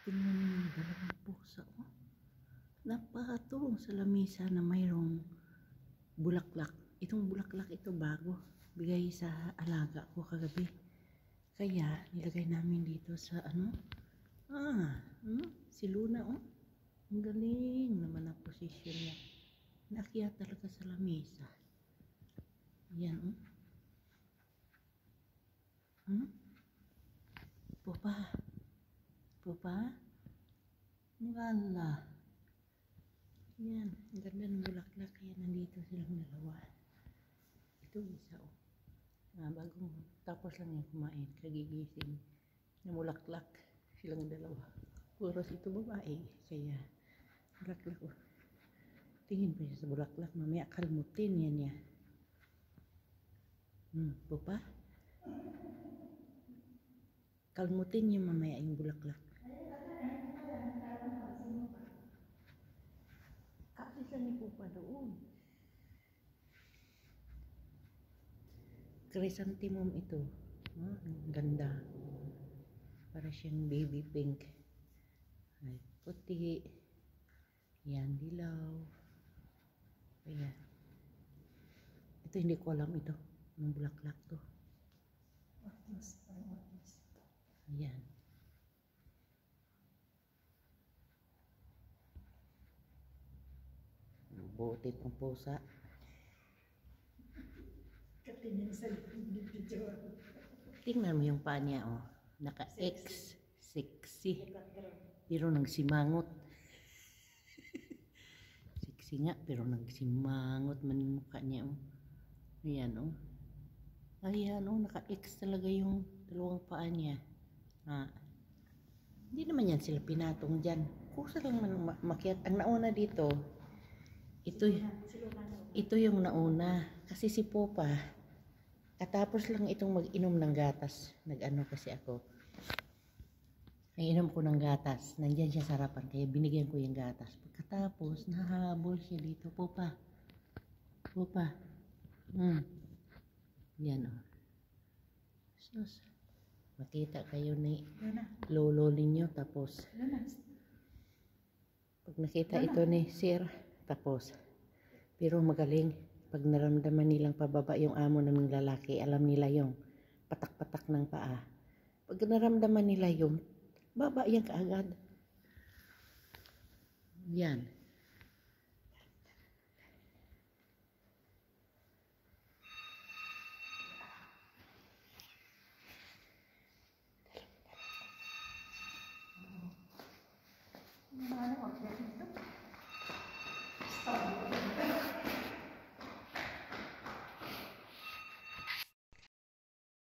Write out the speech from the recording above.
Tingnan niyo yung dalawang pusa. Oh. Napakatuwang sa lamisa na mayroong bulaklak. Itong bulaklak ito bago. Bigay sa alaga ko kagabi. Kaya nilagay namin dito sa si Luna. Oh. Ang galing naman ang posisyon niya. Naakyat talaga sa lamisa. Yan. Pupa. Pupa. Wala. Yan. Ang ganda ng bulaklak. Kaya nandito silang dalawa. Ito isa. Bagong tapos lang yung kumain. Kagigising. Na bulaklak. Silang dalawa. Puros ito babae. Kaya bulaklak. Tingin pa siya sa bulaklak. Mamaya kalmutin yan niya. Pupa. Kalmutin niya mamaya yung bulaklak. Kasi ni Pupa doon. Chrysanthemum ito. Ang ganda. Para siyang baby pink. Ay, puti. Yan, dilaw. Ayan. Ito hindi ko alam ito. Anong bulaklak to. Ayan. Buti pang pusa. Tingnan mo yung paa niya, oh. Naka-X. Sexy. Pero nagsimangot. Sexy nga, pero nagsimangot man yung mukha niya, oh. Ayan, oh. Ayan, oh. Naka-X talaga yung dalawang paa niya. Hindi naman yan sila pinatong dyan. Kusa lang man makiat. Ang nauna dito, ito yung nauna. Kasi si Popa, katapos lang itong mag-inom ng gatas. Nag-ano kasi ako. Nag-inom ko ng gatas. Nandyan siya sa harapan. Kaya binigyan ko yung gatas. Pagkatapos, nahabol siya dito. Popa. Popa. Yan, oh. Sus. Makita kayo ni lolo ninyo. Tapos, pag nakita ito ni Sir, tapos, pero magaling. Pag naramdaman nilang pababa yung amo ng lalaki, alam nila yung patak-patak ng paa. Pag naramdaman nila yung baba yan kaagad. Yan.